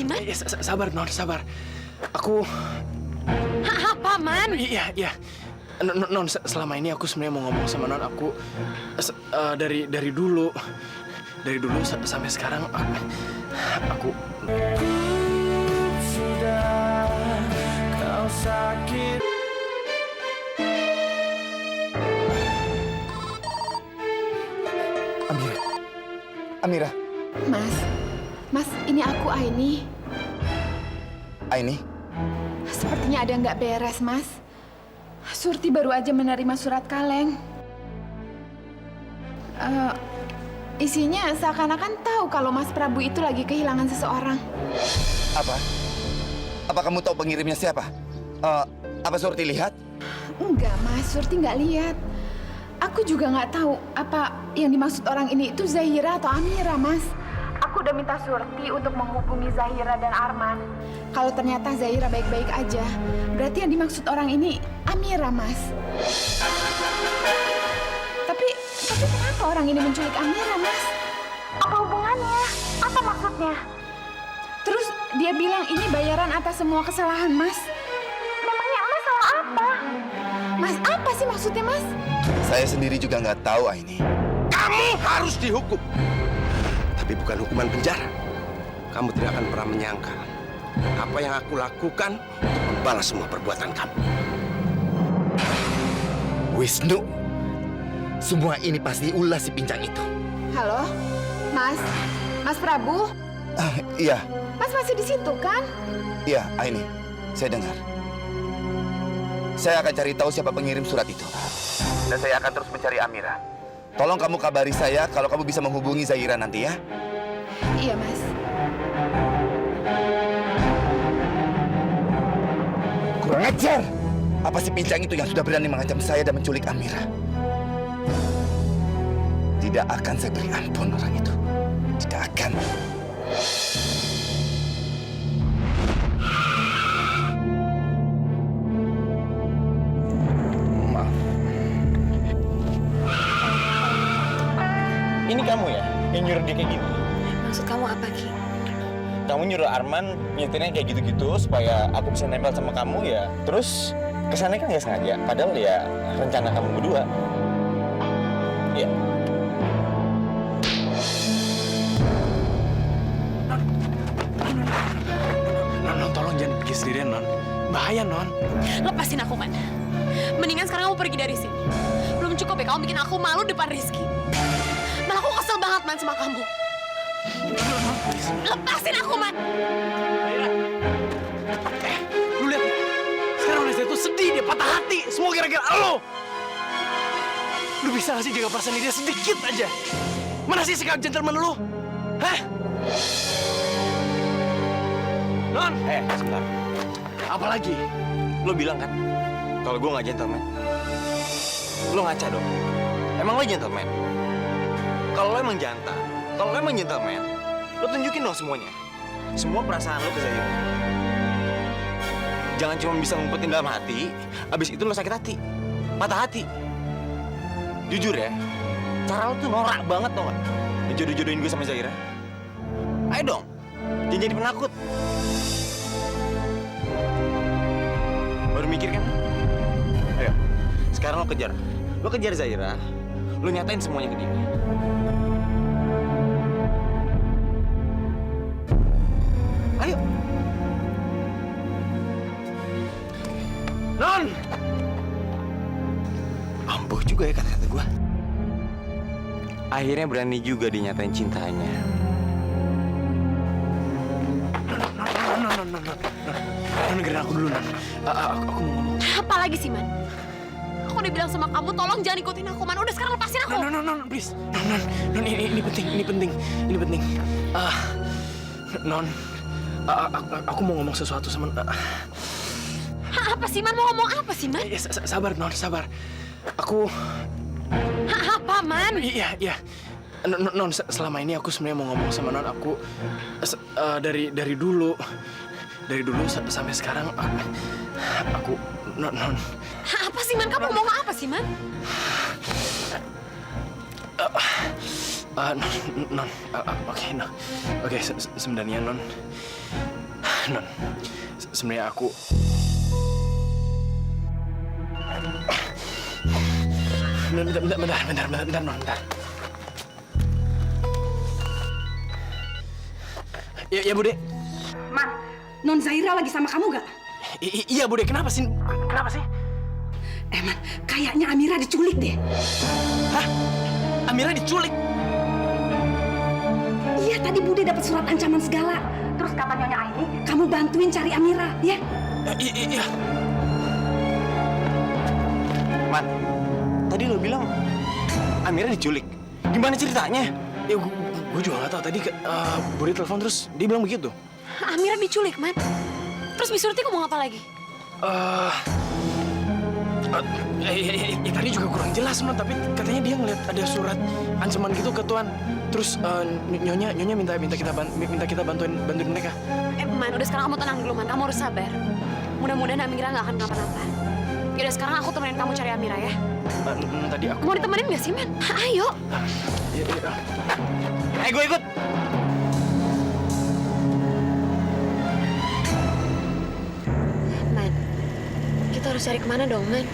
sih, Man? Sabar, Non, sabar. Aku... Apa, Man? Iya. Non, selama ini aku sebenarnya mau ngomong sama Non. Aku... dari dulu sampai sekarang, aku... Sudah kau sakit. Amira. Mas, ini aku Aini. Aini? Sepertinya ada nggak beres, Mas. Surti baru aja menerima surat kaleng. Isinya seakan-akan tahu kalau Mas Prabu itu lagi kehilangan seseorang. Apa? Apa kamu tahu pengirimnya siapa? Apa Surti lihat? Enggak, Mas. Surti nggak lihat. Aku juga nggak tahu apa yang dimaksud orang ini itu Zahira atau Amira, Mas. Aku udah minta Surti untuk menghubungi Zahira dan Arman. Kalau ternyata Zahira baik-baik aja, berarti yang dimaksud orang ini Amira, Mas. Tapi kenapa orang ini menculik Amira, Mas? Apa hubungannya? Apa maksudnya? Terus dia bilang ini bayaran atas semua kesalahan, Mas. Memangnya Mas salah apa? Mas, apa sih maksudnya, Mas? Saya sendiri juga nggak tahu, Aini. Kamu harus dihukum. Tapi bukan hukuman penjara. Kamu tidak akan pernah menyangka apa yang aku lakukan untuk membalas semua perbuatan kamu. Wisnu, semua ini pasti ulah si pincang itu. Halo? Mas Prabu? Iya, Mas masih di situ, kan? iya, Aini. Saya dengar. Saya akan cari tahu siapa pengirim surat itu. Dan saya akan terus mencari Amira. Tolong kamu kabari saya kalau kamu bisa menghubungi Zahira nanti ya. Iya, Mas. Kurang ajar! Apa si pincang itu yang sudah berani mengancam saya dan menculik Amira? Tidak akan saya beri ampun orang itu. Tidak akan. Ini kamu ya yang nyuruh dia kayak gini? Maksud kamu apa, Ki? Kamu nyuruh Arman nyetirnya kayak gitu-gitu supaya aku bisa nempel sama kamu ya. Terus kesannya kan nggak sengaja. Padahal ya rencana kamu berdua. Iya. Non, tolong jangan pergi sendirian, Non. Bahaya, Non. Lepasin aku, Man. Mendingan sekarang kamu pergi dari sini. Belum cukup ya kamu bikin aku malu depan Rizky. Malah aku kesel banget, Man, sama kamu. Lepasin aku, Man! Lu lihat, sekarang Lisa itu sedih, dia patah hati. Semua gara-gara lo. Lu bisa gak sih jaga perasaan dia sedikit aja? Mana sih sikap gentleman lu? Hah? Non! Sebentar. Apalagi? Lo bilang kan kalau gue nggak gentleman. Lo ngaca dong. Emang lo gentleman? Kalau lo emang jantan, kalau lo emang gentleman, lo tunjukin dong semuanya. Semua perasaan lo ke Zahira. Jangan cuma bisa ngumpetin dalam hati, abis itu lo sakit hati, patah hati. Jujur ya, cara lo tuh norak banget tau gak? Ngejodoh-jodohin gue sama Zahira. Ayo dong, jangan jadi penakut. Baru mikir kan? Ayo, sekarang lo kejar. Lo kejar Zahira, lo nyatain semuanya ke dia. Ayo. Non! Ampuh juga ya kata-kata gue. Akhirnya berani juga dia nyatain cintanya. Non, dengerin aku dulu, Non. Aku mau ngomong. Apa lagi sih, Man? Aku udah bilang sama kamu, tolong jangan ikutin aku, Man. Udah sekarang lepasin aku. Non, please. Non, ini penting. Non, aku mau ngomong sesuatu sama... Apa sih, Man? Mau ngomong apa sih, Man? Sabar, Non, sabar. Aku... Apa, Man? Iya. Non, selama ini aku sebenarnya mau ngomong sama Non. Aku... dari dulu sampai sekarang, aku... Non... Apa sih, Man? Kamu mau ngomong apa sih, Man? Non, oke, sebenarnya Non, Non, sebenarnya aku... Non, bentar, Non, bentar. Ya, Bude. Man, Non Zahira lagi sama kamu gak? Iya, Bude. Kenapa sih? Man, kayaknya Amira diculik deh. Hah? Amira diculik? Iya, tadi Bude dapat surat ancaman segala. Terus kata Nyonya Aini, kamu bantuin cari Amira, ya? Iya. Man, tadi lo bilang Amira diculik. Gimana ceritanya? Ya, gue juga nggak tahu. Tadi Bude telepon terus dia bilang begitu. Amira diculik, Man. Terus Bi Surti ngomong apa lagi? Tadi juga kurang jelas, Non. Tapi katanya dia ngeliat ada surat ancaman gitu ke Tuan. Terus nyonya minta kita bantuin mereka. Man, udah sekarang kamu tenang dulu, Man. Kamu harus sabar. Mudah-mudahan Amira nggak akan kenapa-napa. Yaudah, sekarang aku temenin kamu cari Amira ya. Tadi aku... Mau ditemenin nggak sih, Man? Ayo. Iya. Ayo gue ikut. Man, kita harus cari kemana dong, Man?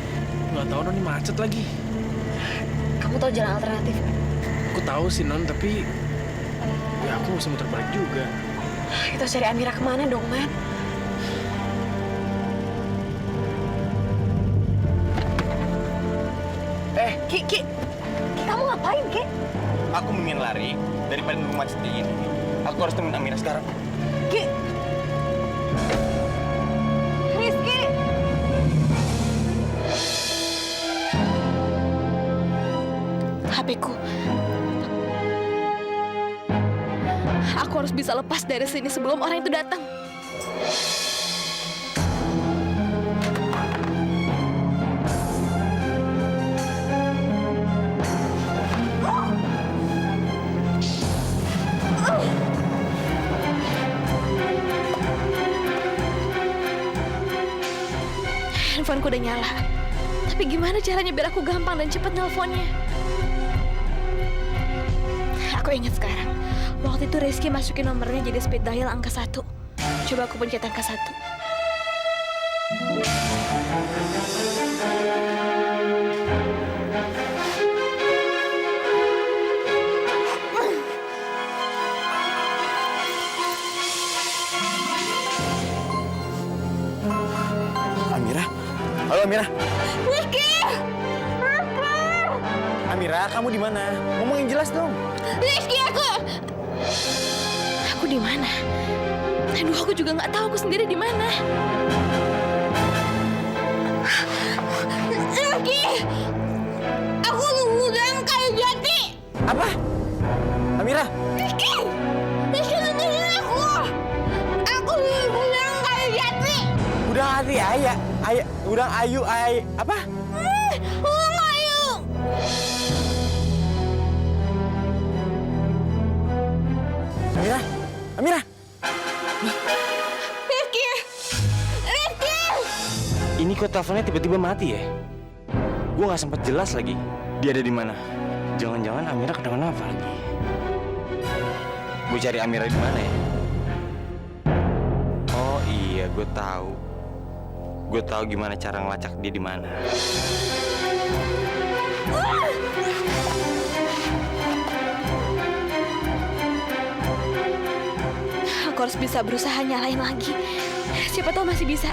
Nggak tahu, Non. Ini macet lagi. Kamu tahu jalan alternatif? Aku tahu sih, Non. Tapi ya aku mesti muter balik juga. Kita harus cari Amira kemana dong, Man? Ki, kamu ngapain, Ki? Aku mendingan lari daripada nunggu macet kayak gini. Aku harus temuin Amira sekarang. Ki! Rizky! HP-ku. Aku harus bisa lepas dari sini sebelum orang itu datang. Handphoneku udah nyala. Tapi gimana caranya biar aku gampang dan cepat nelponnya? Aku ingat sekarang. Waktu itu Rizky masukin nomornya jadi speed dial angka 1. Coba aku pencet angka 1. Amira? Halo Amira. Rizky! Amira, kamu di mana? Ngomong yang jelas dong. Rizky, aku di mana? Aduh, aku juga nggak tahu aku sendiri di mana. Rizky, aku ngundang kayu jati. Apa? Amira? Rizky nemenin aku. Aku ngundang kayu jati. Udang hati ayah. Udang ayu apa? Ngundang kayu. Amira. Rizky. Ini kok teleponnya tiba-tiba mati ya? Gue nggak sempat jelas lagi dia ada di mana. Jangan-jangan Amira kenapa lagi? Gue cari Amira di mana ya? Oh iya, gue tahu. Gue tahu gimana cara ngelacak dia di mana. Aku harus bisa berusaha nyalain lagi. Siapa tahu masih bisa.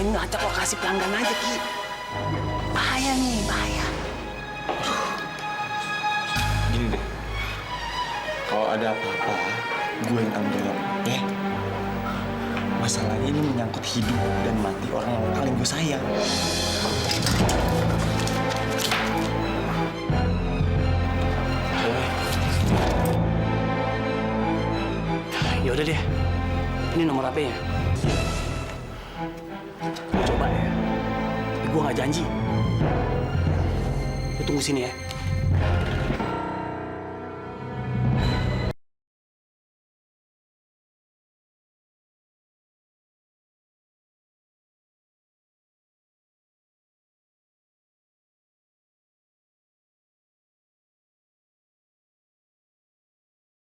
Ngajak lokasi pelanggan aja, Ki. Bahaya nih, bahaya. Gini deh, kalau ada apa-apa, gue yang tanggung jawab, ya. Masalah ini menyangkut hidup dan mati orang yang paling gue sayang. Ya udah deh. Ini nomor HP-nya. Gue coba ya. Tapi gue nggak janji. Lu tunggu sini ya.